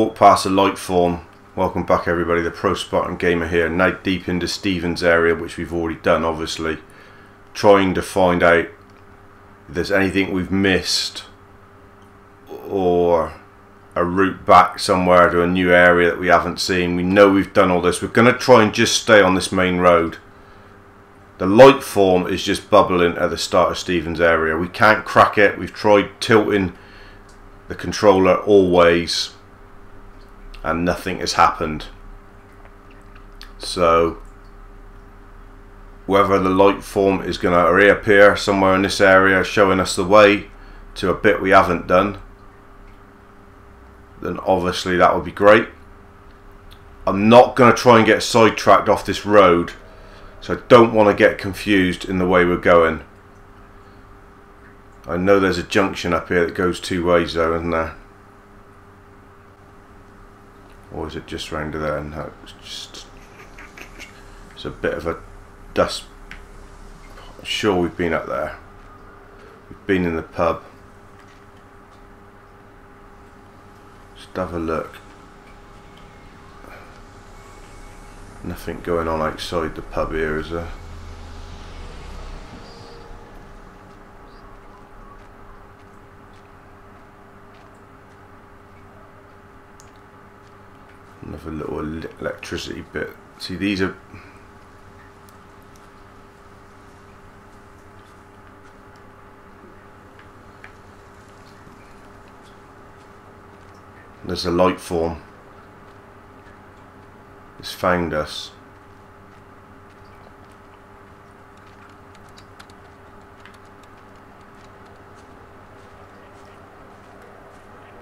walked past a light form. Welcome back everybody, TheProSpartanGamer here, now deep into Stephen's area, which we've already done obviously. Trying to find out if there's anything we've missed or a route back somewhere to a new area that we haven't seen. We know we've done all this. We're going to try and just stay on this main road. The light form is just bubbling at the start of Stephen's area. We can't crack it. We've tried tilting the controller always and nothing has happened. So whether the light form is going to reappear somewhere in this area showing us the way to a bit we haven't done, then obviously that would be great. I'm not going to try and get sidetracked off this road, so I don't want to get confused in the way we're going. I know there's a junction up here that goes two ways though, isn't there? Or is it just round to there? No, it's a bit of a dust. I'm sure we've been up there. We've been in the pub. Just have a look. Nothing going on outside the pub here, is there? Another little electricity bit. See, these are... There's a light form. It's found us.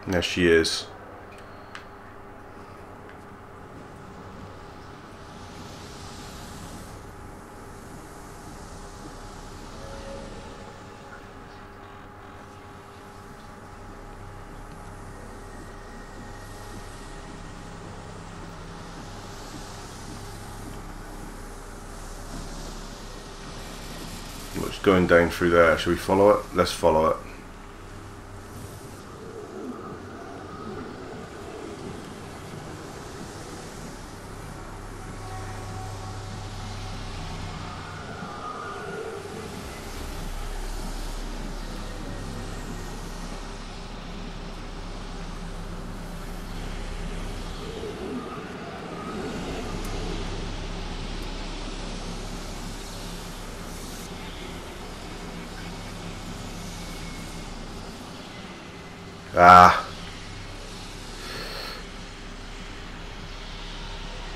There she is. It's going down through there. Shall we follow it? Let's follow it.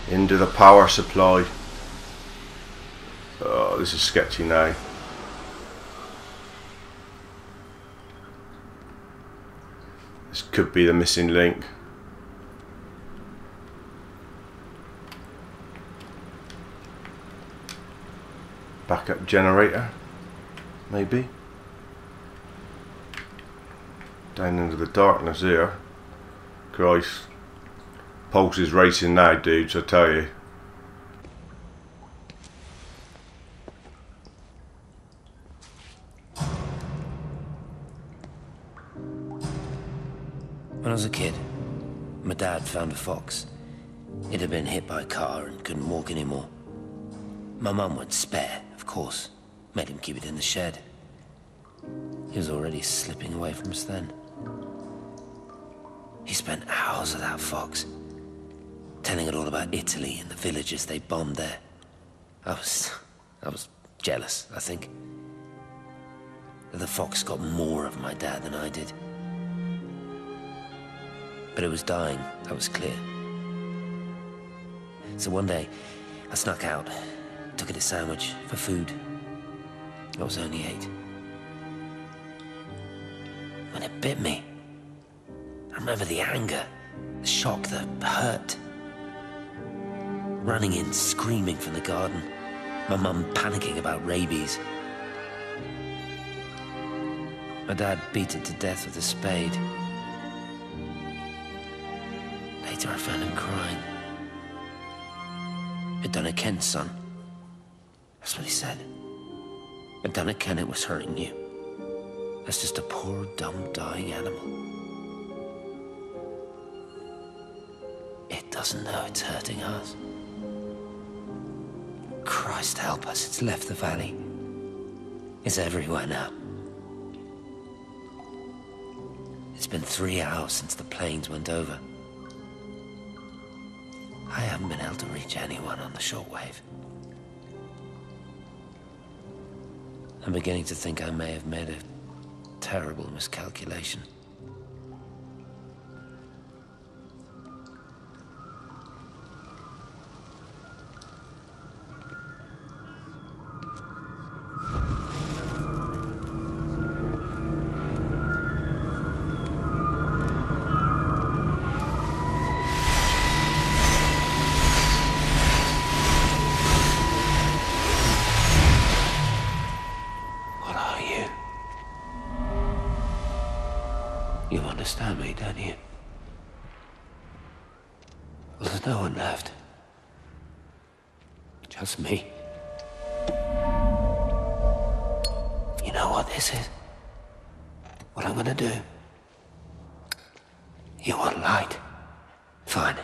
Into the power supply. Oh, this is sketchy now. This could be the missing link. Backup generator, maybe. Down into the darkness here. Christ. Pulse is racing now, dudes, I tell you. When I was a kid, my dad found a fox. It had been hit by a car and couldn't walk anymore. My mum went spare, of course. Made him keep it in the shed. He was already slipping away from us then. He spent hours with that fox, telling it all about Italy and the villages they bombed there. I was jealous, I think. The fox got more of my dad than I did. But it was dying, that was clear. So one day, I snuck out, took it a sandwich for food. I was only 8. When it bit me, I remember the anger, the shock, the hurt. Running in, screaming from the garden. My mum panicking about rabies. My dad beat it to death with a spade. Later I found him crying. "It done it, Ken, son." That's what he said. "It done it, Ken, it was hurting you. That's just a poor, dumb, dying animal." doesn't know it's hurting us. Christ help us, it's left the valley. It's everywhere now. It's been 3 hours since the planes went over. I haven't been able to reach anyone on the shortwave. I'm beginning to think I may have made a terrible miscalculation. You understand me, don't you? Well, there's no one left. Just me. You know what this is? What I'm gonna do? You want light? Fine.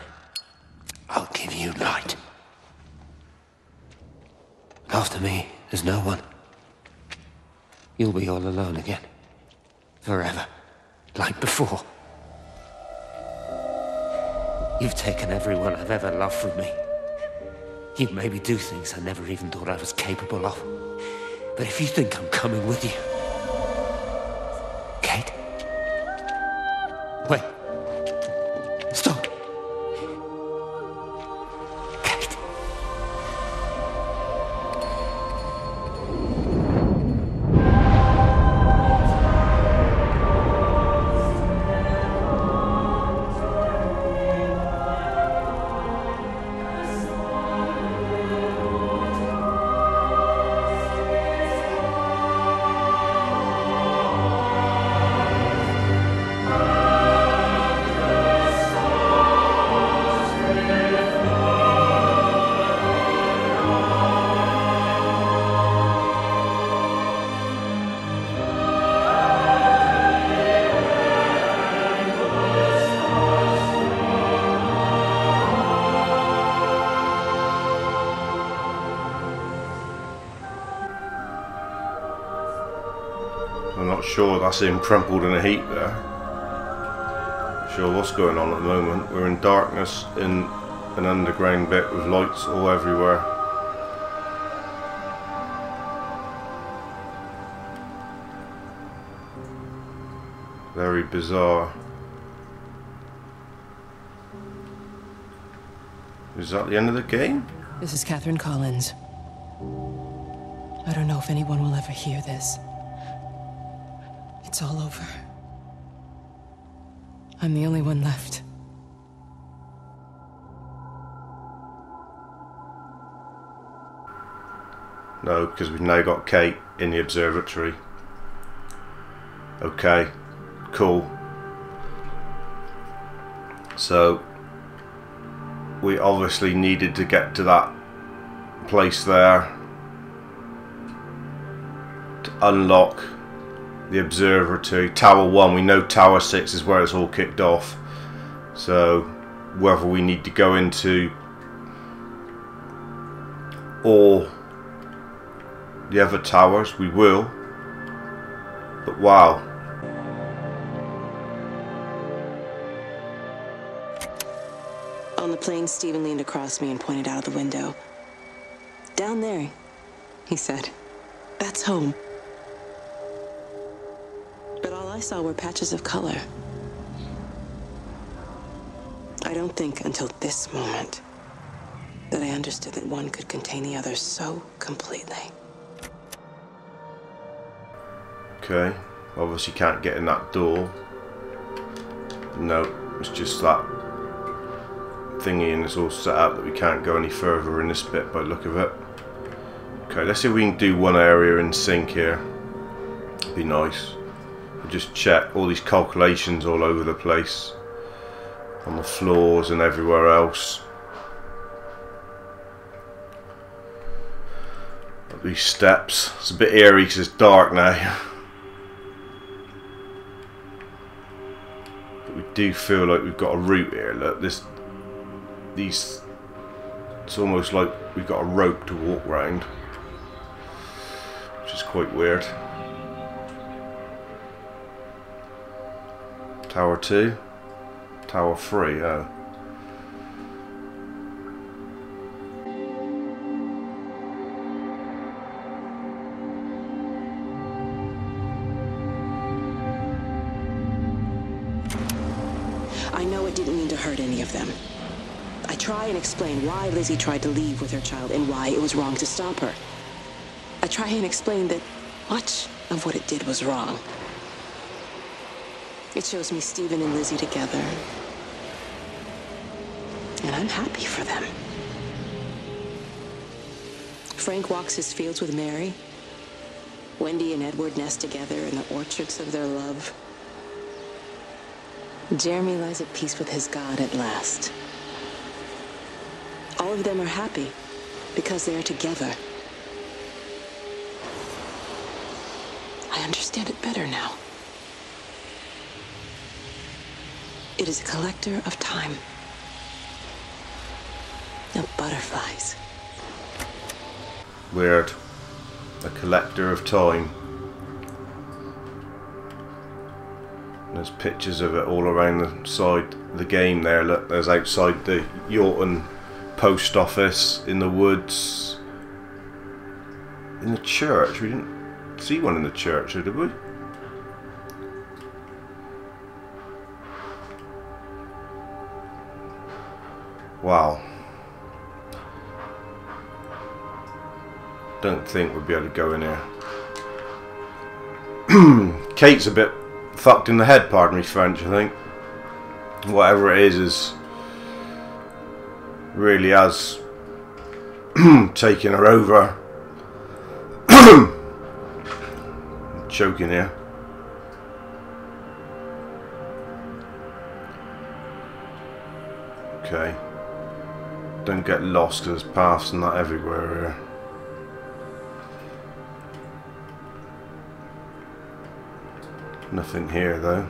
I'll give you light. After me, there's no one. You'll be all alone again. Forever. Like before. You've taken everyone I've ever loved from me. You've made me do things I never even thought I was capable of. But if you think I'm coming with you... Kate? Wait. Stop. Kate. I'm not sure that's him crumpled in a heap there. Not sure what's going on at the moment. We're in darkness in an underground bit with lights all everywhere. Very bizarre. Is that the end of the game? This is Catherine Collins. I don't know if anyone will ever hear this. It's all over. I'm the only one left. No, because we've now got Kate in the observatory. Okay, cool. So, we obviously needed to get to that place there to unlock the observatory. Tower 1, we know Tower 6 is where it's all kicked off. So, whether we need to go into or the other towers, we will. But wow. On the plane, Stephen leaned across me and pointed out the window. Down there, he said. That's home. But all I saw were patches of color. I don't think until this moment that I understood that one could contain the other so completely. Okay, obviously can't get in that door. No, it's just that thingy and it's all set up that we can't go any further in this bit by the look of it. Okay, let's see if we can do one area in sync here. Be nice. We'll just check all these calculations all over the place. On the floors and everywhere else. Up these steps. It's a bit eerie because it's dark now. But we do feel like we've got a route here. Look, this, these, it's almost like we've got a rope to walk round, which is quite weird. Tower 2, Tower 3, oh. I know it didn't mean to hurt any of them. I try and explain why Lizzie tried to leave with her child and why it was wrong to stop her. I try and explain that much of what it did was wrong. It shows me Stephen and Lizzie together. And I'm happy for them. Frank walks his fields with Mary. Wendy and Edward nest together in the orchards of their love. Jeremy lies at peace with his God at last. All of them are happy because they are together. I understand it better now. It is a collector of time. Of butterflies. Weird. A collector of time. There's pictures of it all around the side of the game there. Look, there's outside the Yorton post office, in the woods, in the church. We didn't see one in the church, did we? Wow. Don't think we'll be able to go in here. Kate's a bit fucked in the head, pardon me French, I think. Whatever it is really has taken her over. I'm choking here. Okay. Don't get lost because there's paths and that everywhere here. Nothing here though.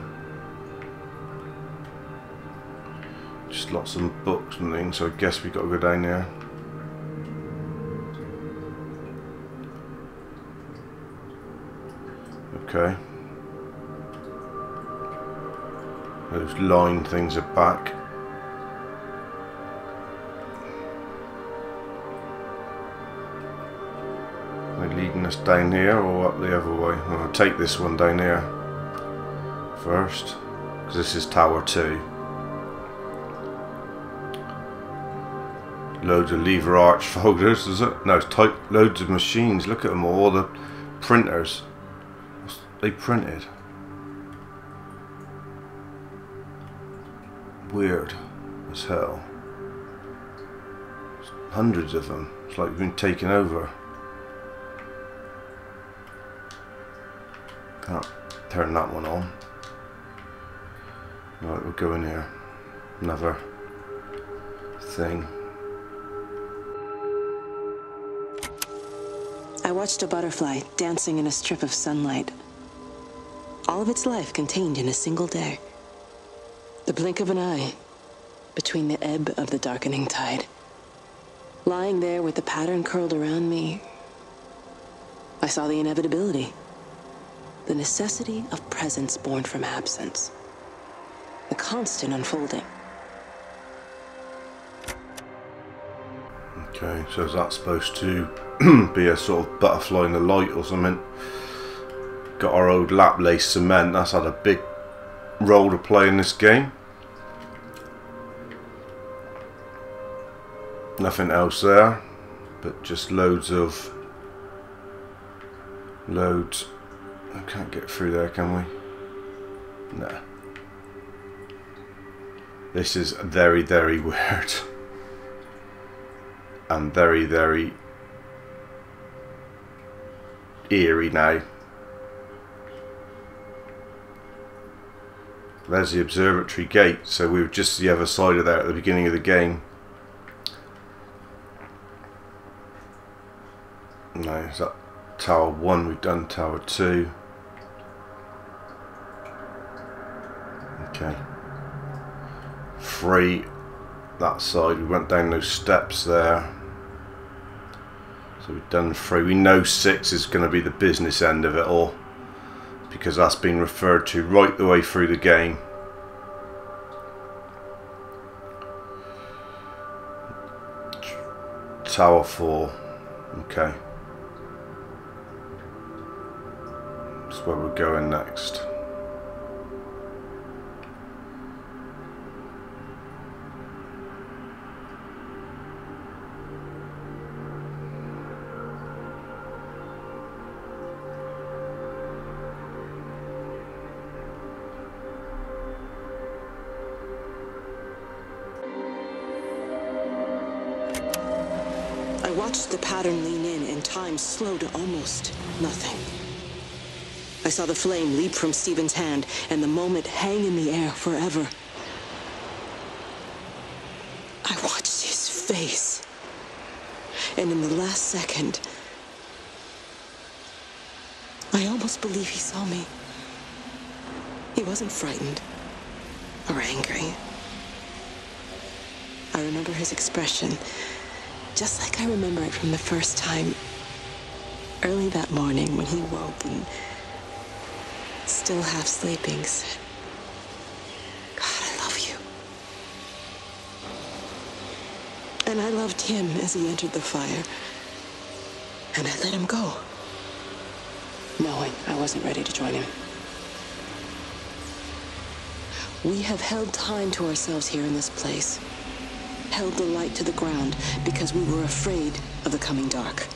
Just lots of books and things, so I guess we got to go down there. Okay. Those line things are back. Are they leading us down here or up the other way? Well, I'll take this one down here first, because this is Tower 2. Loads of lever arch folders, is it? No, it's type, loads of machines. Look at them all, the printers. They printed. Weird as hell. Hundreds of them. It's like we've been taken over. Can't turn that one on. Right, we'll go in here. Another thing. I watched a butterfly dancing in a strip of sunlight. All of its life contained in a single day. The blink of an eye between the ebb of the darkening tide. Lying there with the pattern curled around me, I saw the inevitability. The necessity of presence born from absence. The constant unfolding. Okay, so is that supposed to be a sort of butterfly in the light or something? Got our old lap-lace cement. That's had a big role to play in this game. Nothing else there, but just loads. I can't get through there, can we? No. This is very, very weird. And very, very eerie now. There's the observatory gate, so we were just the other side of that at the beginning of the game. No, is that Tower 1? We've done Tower 2. Okay. 3. that side. We went down those steps there. So we've done 3. We know 6 is going to be the business end of it all, because that's been referred to right the way through the game. Tower 4. Okay. That's where we're going next. I watched the pattern lean in and time slow to almost nothing. I saw the flame leap from Stephen's hand and the moment hang in the air forever. I watched his face, and in the last second, I almost believe he saw me. He wasn't frightened or angry. I remember his expression, just like I remember it from the first time, early that morning when he woke and, still half sleeping, said, "God, I love you." And I loved him as he entered the fire. And I let him go, knowing I wasn't ready to join him. We have held time to ourselves here in this place. Held the light to the ground because we were afraid of the coming dark.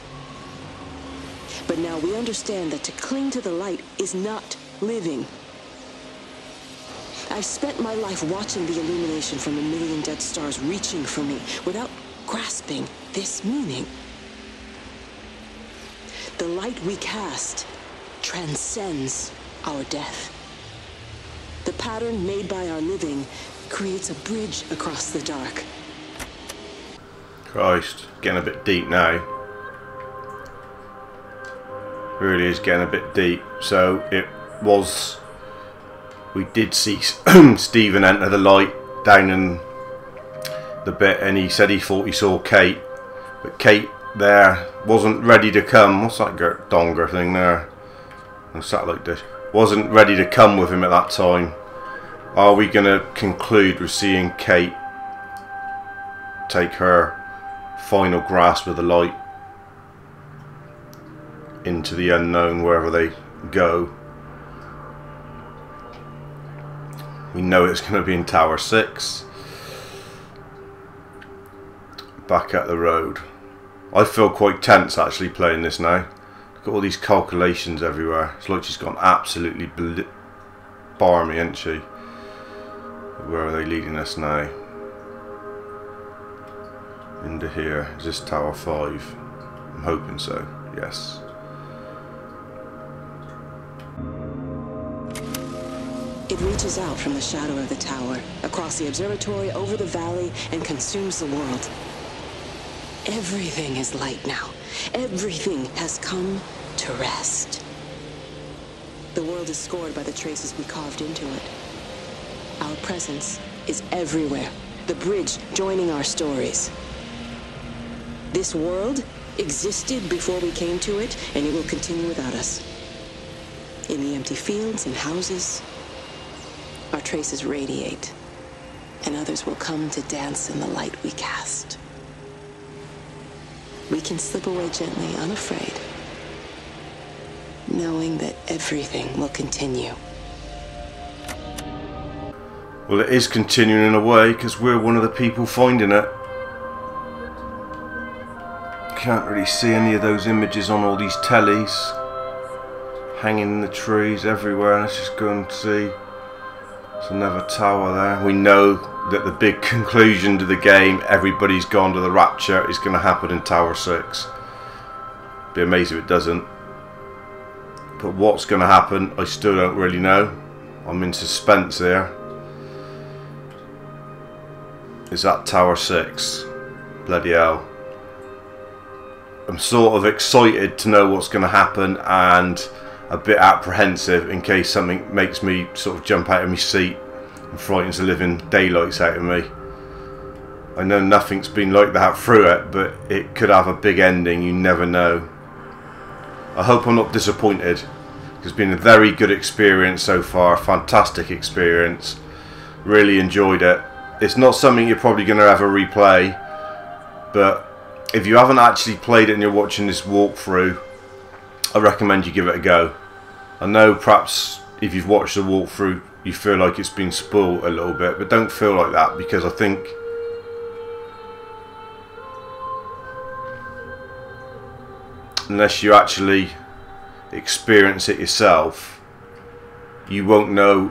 But now we understand that to cling to the light is not living. I've spent my life watching the illumination from a million dead stars reaching for me without grasping this meaning. The light we cast transcends our death. The pattern made by our living creates a bridge across the dark. Christ, getting a bit deep now. Really is getting a bit deep. So it was, we did see Stephen enter the light down in the bit, and he said he thought he saw Kate, but Kate there wasn't ready to come. What's that donger thing there? A satellite dish. Wasn't ready to come with him at that time. Are we going to conclude with seeing Kate take her final grasp of the light into the unknown, wherever they go? We know it's going to be in Tower 6. Back at the road. I feel quite tense actually playing this now. Look at all these calculations everywhere. It's like she's gone absolutely barmy, isn't she? Where are they leading us now? Into here. Is this Tower 5? I'm hoping so. Yes. It reaches out from the shadow of the tower, across the observatory, over the valley, and consumes the world. Everything is light now. Everything has come to rest. The world is scored by the traces we carved into it. Our presence is everywhere, the bridge joining our stories. This world existed before we came to it, and it will continue without us. In the empty fields and houses, our traces radiate, and others will come to dance in the light we cast. We can slip away gently, unafraid, knowing that everything will continue. Well, it is continuing in a way, because we're one of the people finding it. Can't really see any of those images on all these tellies. Hanging in the trees everywhere. Let's just go and see. There's another tower there. We know that the big conclusion to the game, everybody's gone to the Rapture, is going to happen in Tower 6. Be amazed if it doesn't. But what's going to happen, I still don't really know. I'm in suspense here. Is that Tower 6? Bloody hell. I'm sort of excited to know what's going to happen, and a bit apprehensive in case something makes me sort of jump out of my seat and frightens the living daylights out of me. I know nothing's been like that through it, but it could have a big ending, you never know. I hope I'm not disappointed. It's been a very good experience so far, fantastic experience. Really enjoyed it. It's not something you're probably going to ever replay, but if you haven't actually played it and you're watching this walkthrough, I recommend you give it a go. I know perhaps if you've watched the walkthrough you feel like it's been spoiled a little bit, but don't feel like that, because I think unless you actually experience it yourself, you won't know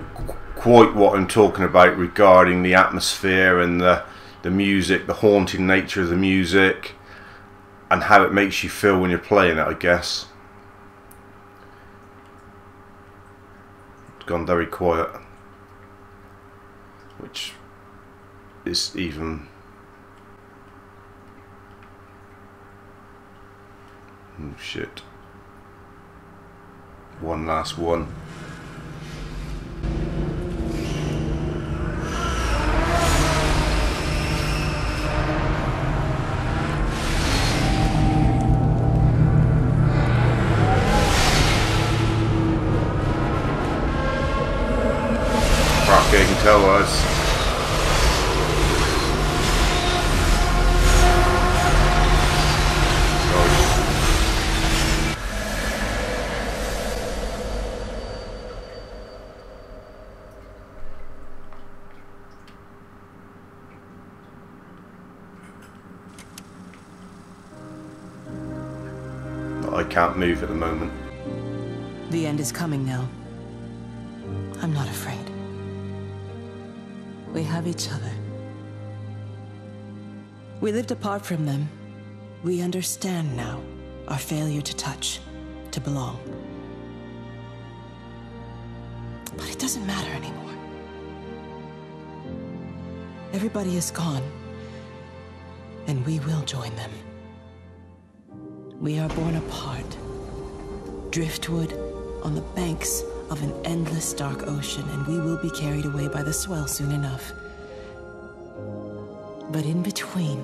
quite what I'm talking about regarding the atmosphere and the music, the haunting nature of the music, and how it makes you feel when you're playing it, I guess. It's gone very quiet, which is even... oh shit. One last one. Fucking tell us. I can't move at the moment. The end is coming now. I'm not afraid. We have each other. We lived apart from them. We understand now our failure to touch, to belong. But it doesn't matter anymore. Everybody is gone, and we will join them. We are born apart, driftwood on the banks of an endless dark ocean, and we will be carried away by the swell soon enough. But in between,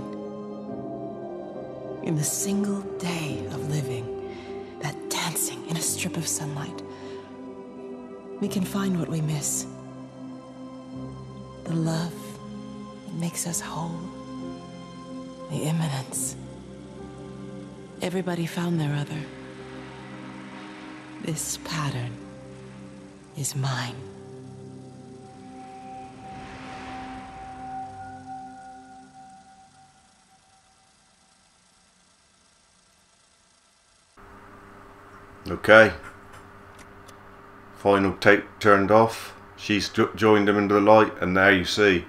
in the single day of living, that dancing in a strip of sunlight, we can find what we miss. The love that makes us whole, the imminence. Everybody found their other. This pattern is mine. Okay. Final tape turned off. She's joined him into the light, and there you see.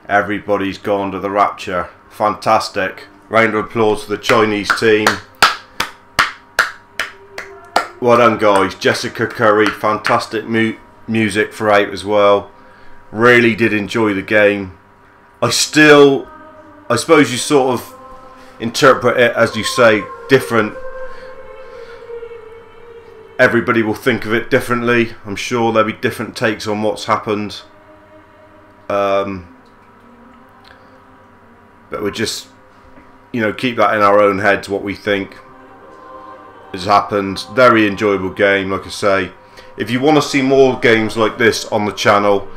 Everybody's gone to the Rapture. Fantastic. Round of applause for the Chinese team. Well done, guys. Jessica Curry, fantastic music throughout as well. Really did enjoy the game. I suppose you sort of interpret it, as you say, different. Everybody will think of it differently. I'm sure there'll be different takes on what's happened. But we're just, you know, keep that in our own heads, what we think has happened. Very enjoyable game, like I say. If you want to see more games like this on the channel,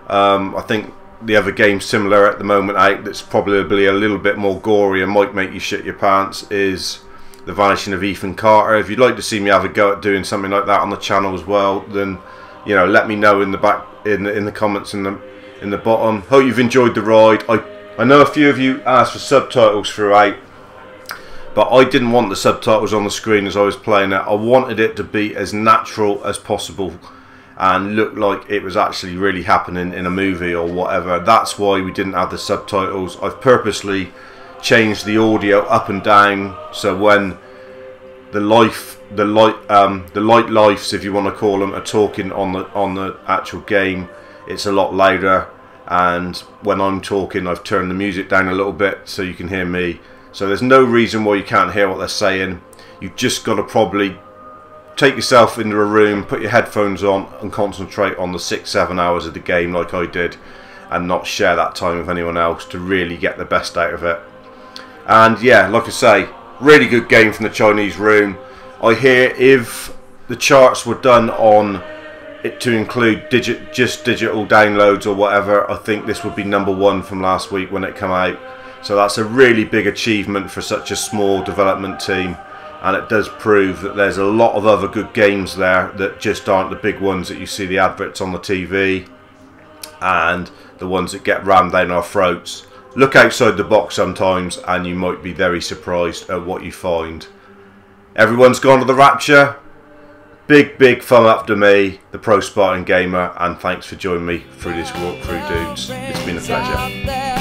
I think the other game similar at the moment out that's probably a little bit more gory and might make you shit your pants is The Vanishing of Ethan Carter. If you'd like to see me have a go at doing something like that on the channel as well, then, you know, let me know in the comments in the bottom. Hope you've enjoyed the ride. I know a few of you asked for subtitles throughout, but I didn't want the subtitles on the screen as I was playing it. I wanted it to be as natural as possible and look like it was actually really happening in a movie or whatever. That's why we didn't have the subtitles. I've purposely changed the audio up and down, so when the light lifes, if you want to call them, are talking on the actual game, it's a lot louder. And when I'm talking, I've turned the music down a little bit so you can hear me. So there's no reason why you can't hear what they're saying. You've just got to probably take yourself into a room, put your headphones on and concentrate on the 6-7 hours of the game like I did. and not share that time with anyone else to really get the best out of it. And yeah, like I say, really good game from the Chinese room. I hear if the charts were done on it to include just digital downloads or whatever, I think this would be #1 from last week when it came out. So that's a really big achievement for such a small development team, and it does prove that there's a lot of other good games there that just aren't the big ones that you see the adverts on the TV and the ones that get rammed down our throats. Look outside the box sometimes and you might be very surprised at what you find. Everyone's gone to the Rapture. Big thumb up to me, TheProSpartanGamer, and thanks for joining me through this walkthrough, dudes. It's been a pleasure.